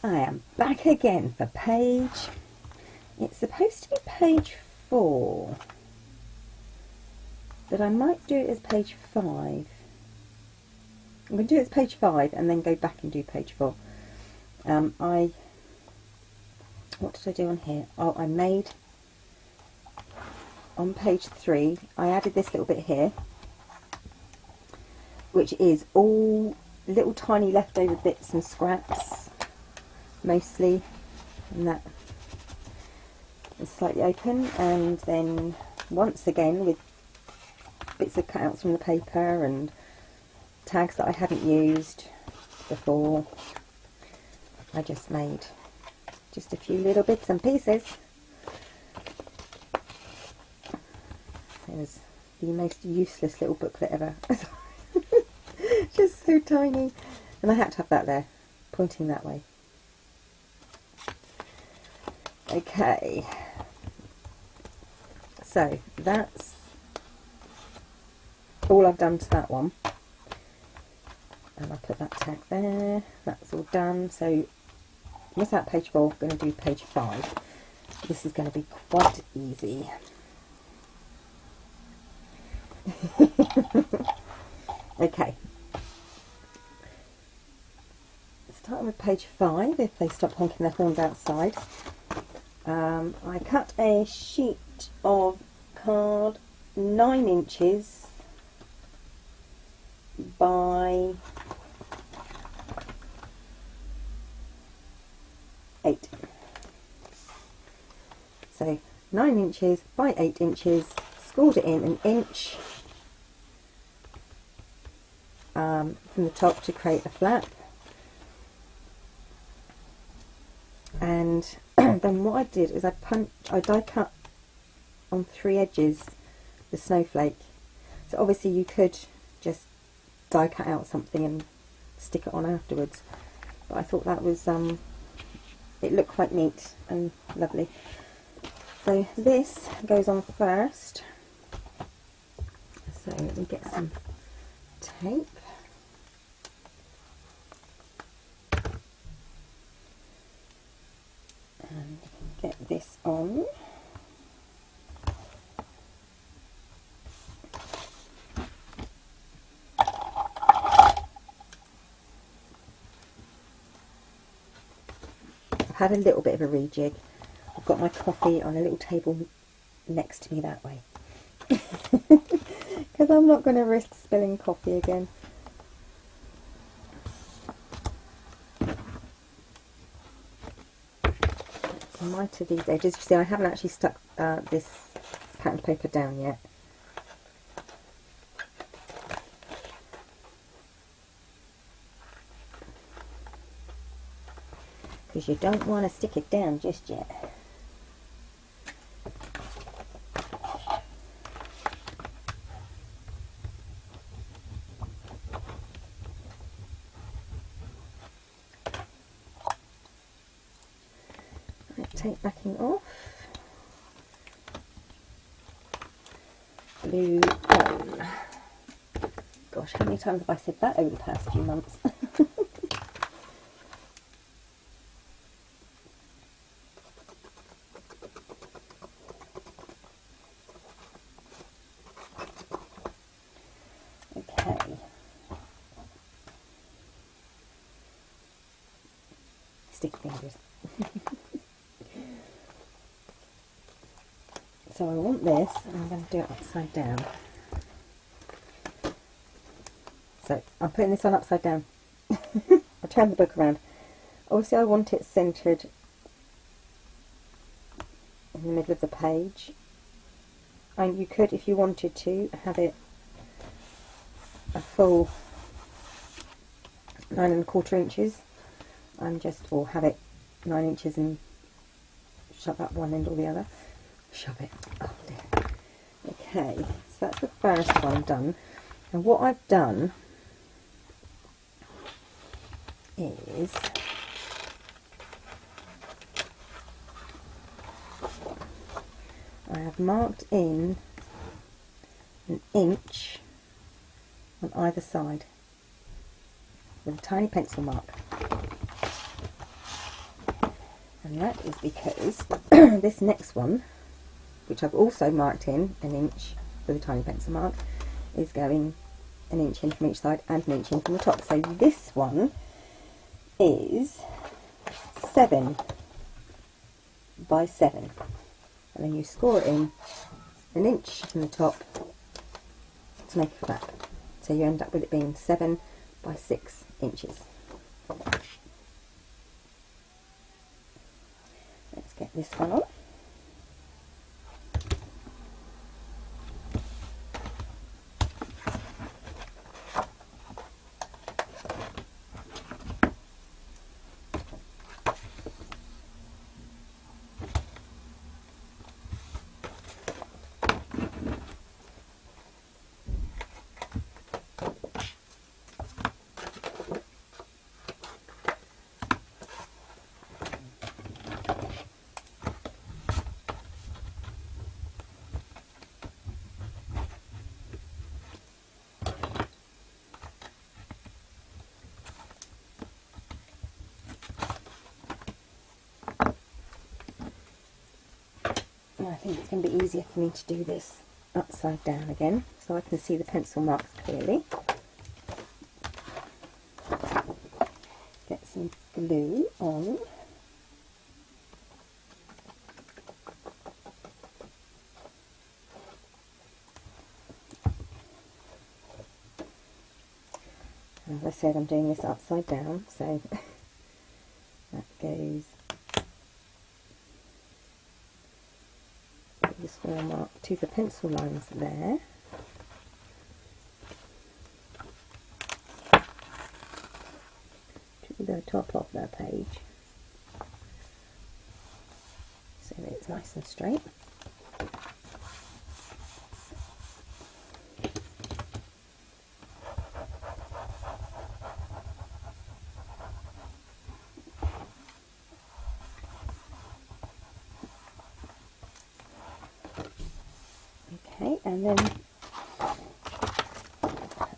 I am back again for page, it's supposed to be page 4, but I might do it as page 5. I'm going to do it as page 5 and then go back and do page 4. What did I do on here? Oh, I made, on page 3, I added this little bit here, which is all little tiny leftover bits and scraps, mostly, and that is slightly open, and then once again with bits of cutouts from the paper and tags that I hadn't used before, I just made just a few little bits and pieces. It was the most useless little booklet ever. Just so tiny, and I had to have that there, pointing that way. Okay, so that's all I've done to that one, and I put that tag there. That's all done. So miss out page 4, going to do page 5. This is going to be quite easy. Okay, starting with page 5, if they stop honking their horns outside. I cut a sheet of card 9 inches by 8. So 9 inches by 8 inches, scored it in an inch from the top to create a flap. And then what I did is I die cut on 3 edges the snowflake. So obviously you could just die cut out something and stick it on afterwards, but I thought that was it looked quite neat and lovely. So this goes on first. So let me get some tape. And get this on. I've had a little bit of a rejig. I've got my coffee on a little table next to me that way, because I'm not going to risk spilling coffee again. Might of these edges, you see I haven't actually stuck this patterned paper down yet. Because you don't want to stick it down just yet. Tape backing off. Glue on. Gosh, how many times have I said that over the past few months? Okay. Sticky fingers. So I want this, and I'm going to do it upside down. So I'm putting this on upside down. I'll turn the book around. Obviously I want it centred in the middle of the page. And you could, if you wanted to, have it a full 9 1/4 inches, and just, or have it 9 inches and shove up one end or the other. Shove it. Oh dear. Okay, so that's the first one done. And what I've done is I have marked in an inch on either side with a tiny pencil mark. And that is because this next one, which I've also marked in an inch with a tiny pencil mark, is going an inch in from each side and an inch in from the top. So this one is 7 by 7. And then you score it in an inch from the top to make a flap. So you end up with it being 7 by 6 inches. Let's get this one on. I think it's going to be easier for me to do this upside down again, so I can see the pencil marks clearly. Get some glue on. As I said, I'm doing this upside down, so that goes the small mark to the pencil lines there. To the top of the page, so that it's nice and straight. Okay, and then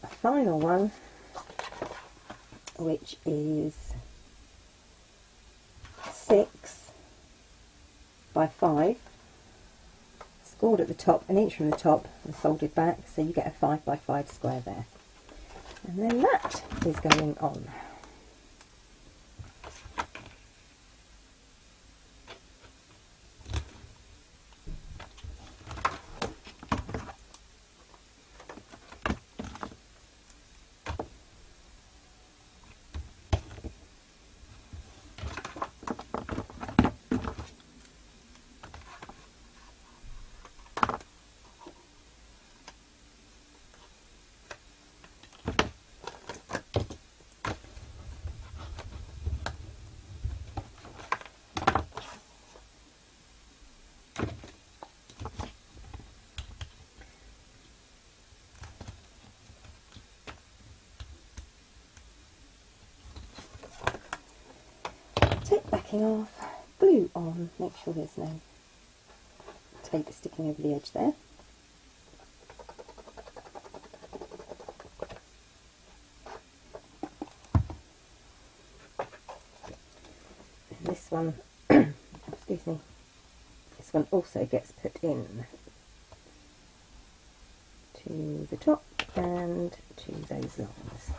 a final one, which is 6 by 5, scored at the top, an inch from the top and folded back, so you get a 5 by 5 square there. And then that is going on. Tape backing off, glue on, make sure there's no tape sticking over the edge there. And this one, excuse me, this one also gets put in to the top and to those lines.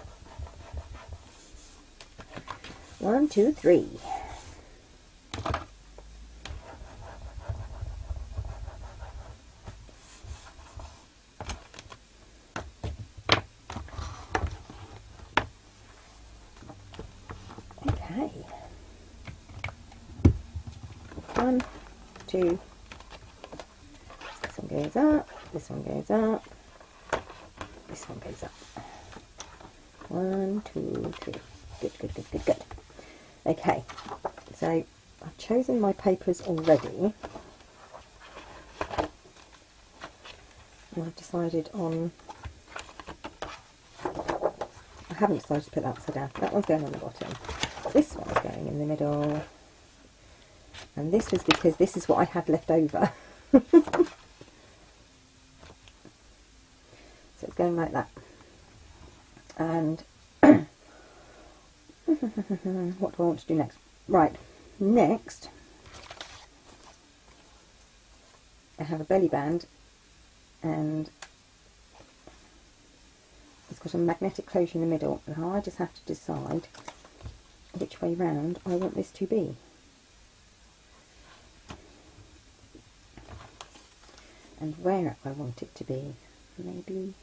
1, 2, 3. Okay. 1, 2. This one goes up. This one goes up. This one goes up. 1, 2, 3. Good, good, good, good, good. Okay, so I've chosen my papers already, and I've decided on, I haven't decided to put that upside down. That one's going on the bottom. This one's going in the middle, and this was because this is what I had left over. So it's going like that. And what do I want to do next? Right, next I have a belly band and it's got a magnetic closure in the middle. Now I just have to decide which way round I want this to be. And where I want it to be. Maybe,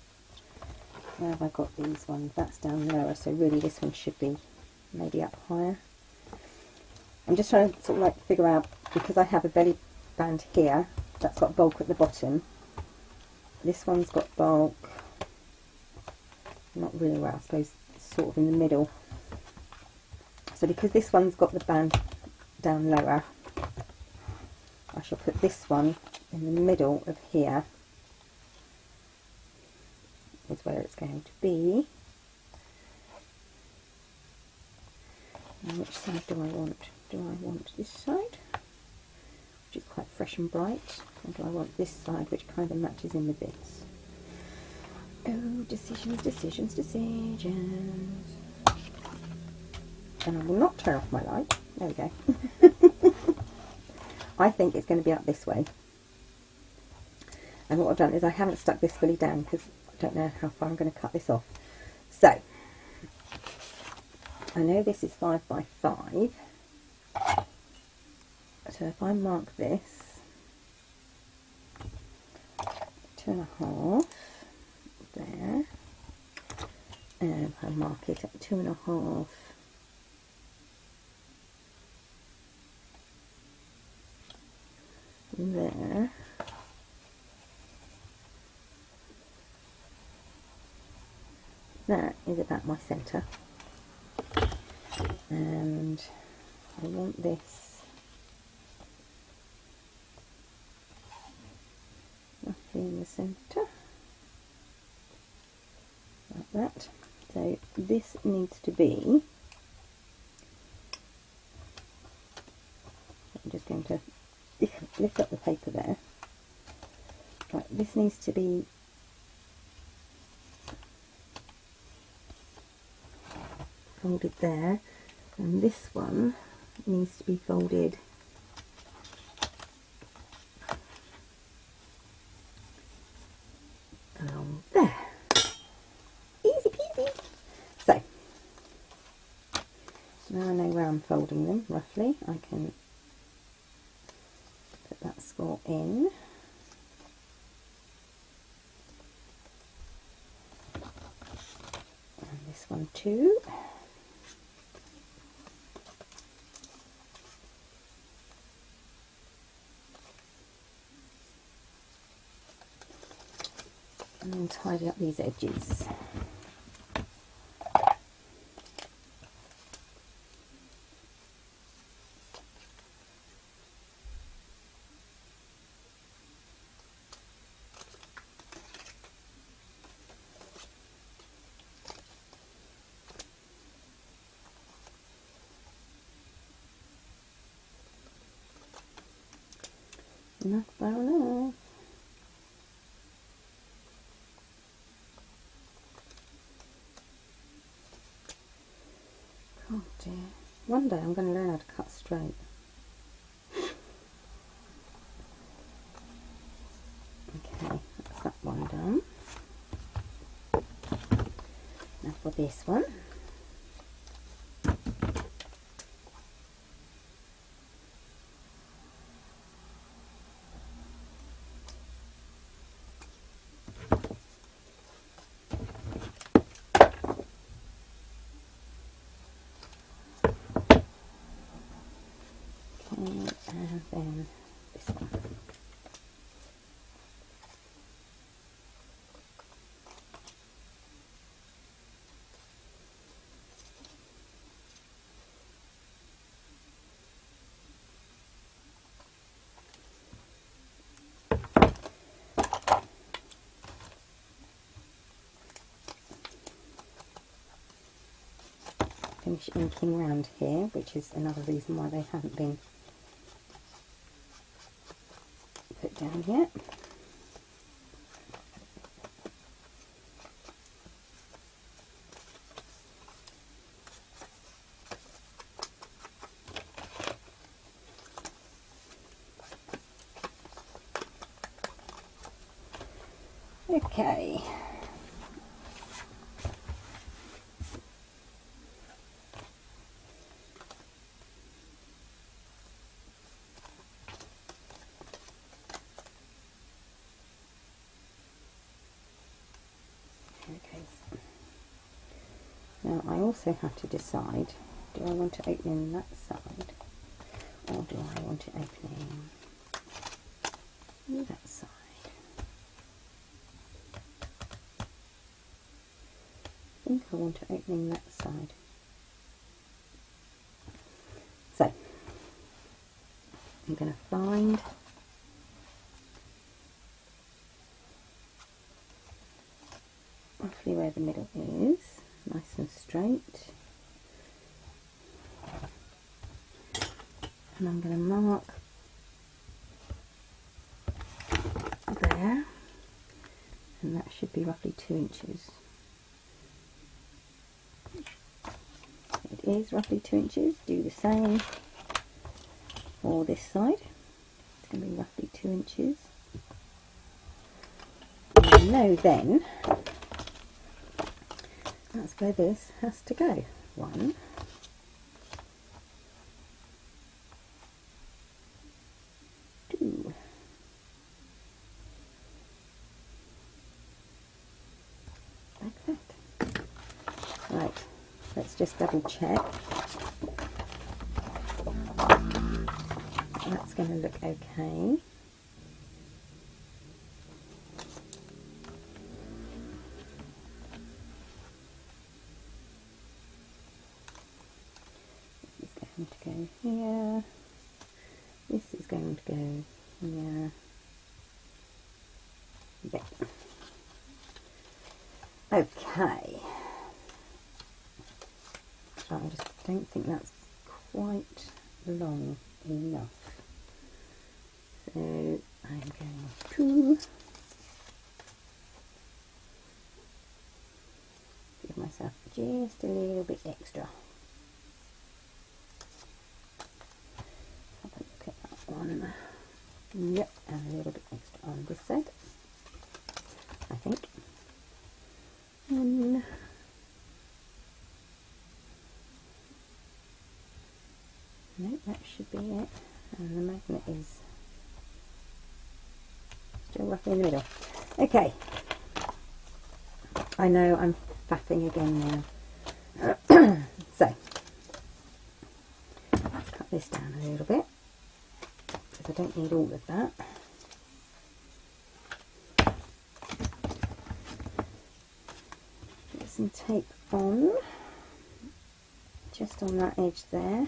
where have I got these ones? That's down lower, so really this one should be maybe up higher. I'm just trying to sort of like figure out, because I have a belly band here that's got bulk at the bottom. This one's got bulk, not really well, I suppose, sort of in the middle. So because this one's got the band down lower, I shall put this one in the middle of here, is where it's going to be. And which side do I want? Do I want this side, which is quite fresh and bright, or do I want this side, which kind of matches in with this? Oh, decisions, decisions, decisions. And I will not turn off my light. There we go. I think it's going to be up this way. And what I've done is I haven't stuck this fully down because I don't know how far I'm going to cut this off. So, I know this is 5 by 5. So if I mark this 2.5 there, and I mark it at 2.5 there, that is about my centre, and I want this roughly in the centre, like that. So this needs to be, I'm just going to lift up the paper there. Right, this needs to be folded there, and this one needs to be folded along there. Easy peasy. So now I know where I'm folding them roughly. I can put that score in. And this one too. And then tidy up these edges. Not far enough. Oh dear. One day I'm going to learn how to cut straight. Okay, that's that one done. Now for this one. And then this one. Finish inking around here, which is another reason why they haven't been put down yet. Okay. Okay. Now I also have to decide, do I want to open in that side or do I want it opening that side? I think I want it opening that side. So I'm going to find roughly where the middle is, nice and straight, and I'm going to mark there, and that should be roughly 2 inches. It is roughly 2 inches. Do the same for this side. It's going to be roughly 2 inches. And I know then that's where this has to go. 1, 2, like that. Right, let's just double check. That's going to look okay. This is going to go here. This is going to go here. There. Okay. So I just don't think that's quite long enough. So I'm going to give myself just a little bit extra. Have a look at that one. Yep, and a little bit extra on this side, I think. And no, that should be it. And the magnet is still roughly in the middle. Okay. I know I'm faffing again now. So, let's cut this down a little bit, because I don't need all of that. Get some tape on, just on that edge there.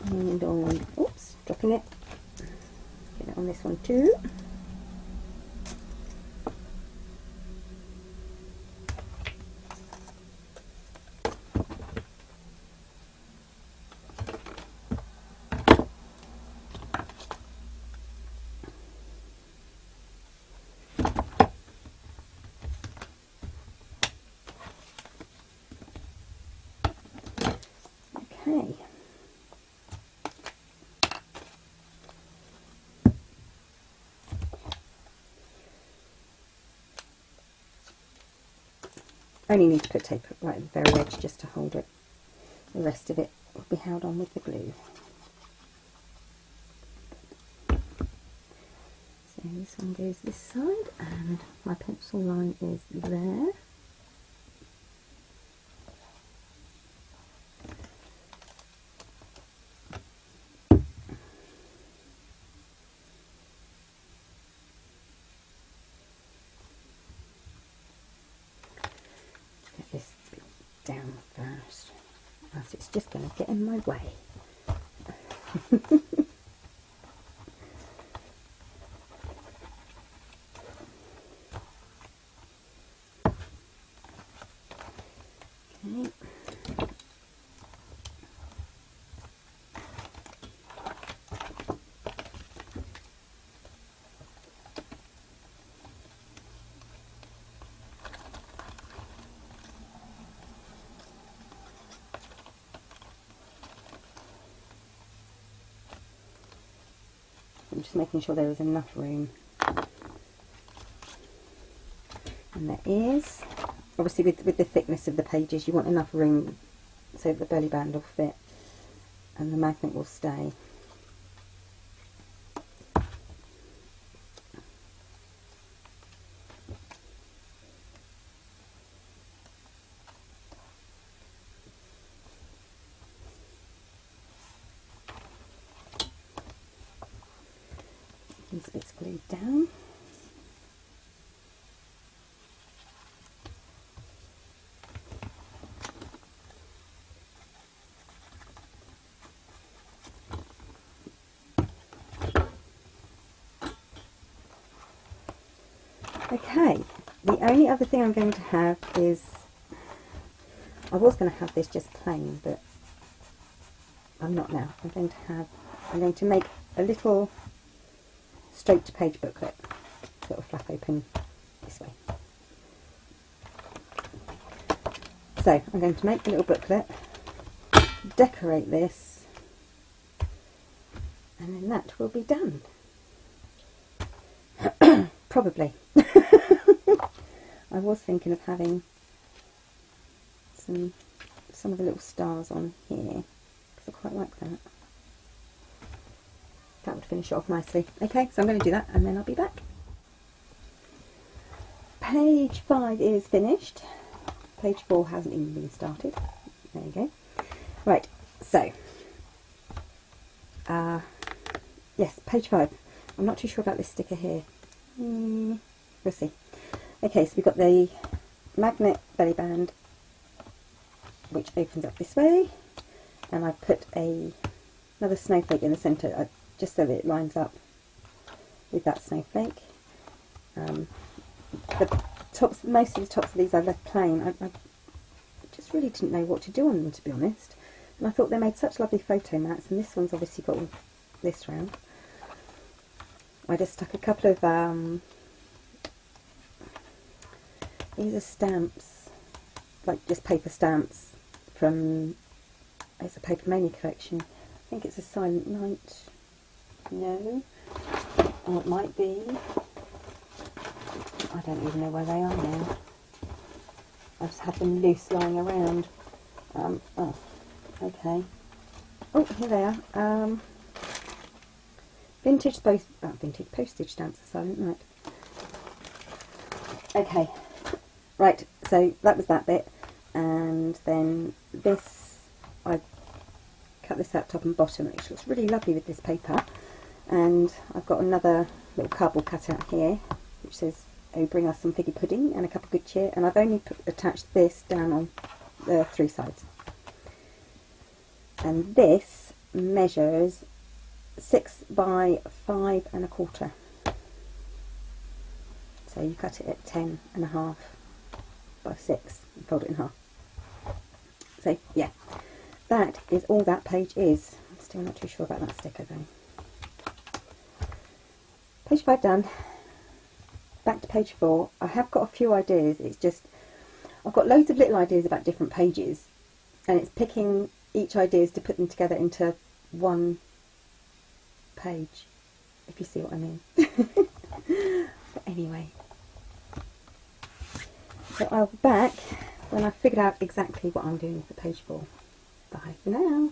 And on, oops, dropping it. Get it on this one too. Okay. Only need to put tape right at the very edge just to hold it. The rest of it will be held on with the glue. So this one goes this side and my pencil line is there. Get this bit down first, else it's just going to get in my way. Okay. I'm just making sure there is enough room. And there is. Obviously with the thickness of the pages you want enough room so that the belly band will fit and the magnet will stay. These bits glued down. Okay, the only other thing I'm going to have is, I was going to have this just plain, but I'm not now. I'm going to make a little straight to page booklet that will flap open this way. So I'm going to make a little booklet, decorate this, and then that will be done. Probably. I was thinking of having some of the little stars on here, because I quite like that. That would finish it off nicely. Okay, so I'm going to do that and then I'll be back. Page 5 is finished. Page 4 hasn't even been started. There you go. Right, so, yes, page 5. I'm not too sure about this sticker here. We'll see. Okay, so we've got the magnet belly band, which opens up this way, and I've put another snowflake in the centre, just so that it lines up with that snowflake. The tops, most of the tops of these I've left plain. I just really didn't know what to do on them, to be honest. And I thought they made such lovely photo mats, and this one's obviously got all this round. I just stuck a couple of these are stamps, like just paper stamps from, it's a Paper Mania collection. I think it's a Silent Night. No, or it might be. I don't even know where they are now. I just have them loose lying around. Oh, okay. Oh, here they are. Vintage postage stamps of Silent Night. Okay, right, so that was that bit, and then this, I cut this out top and bottom. It looks really lovely with this paper, and I've got another little cardboard cutout here which says, "Oh, bring us some figgy pudding and a cup of good cheer," and I've only attached this down on the 3 sides. And this measures 6 by 5 1/4. So you cut it at 10.5 by 6 and fold it in half. So yeah, that is all that page is. I'm still not too sure about that sticker though. Page 5 done. Back to page 4. I have got a few ideas. It's just, I've got loads of little ideas about different pages, and it's picking each ideas to put them together into one page, if you see what I mean. But anyway, so I'll be back when I've figured out exactly what I'm doing for page 4. Bye for now.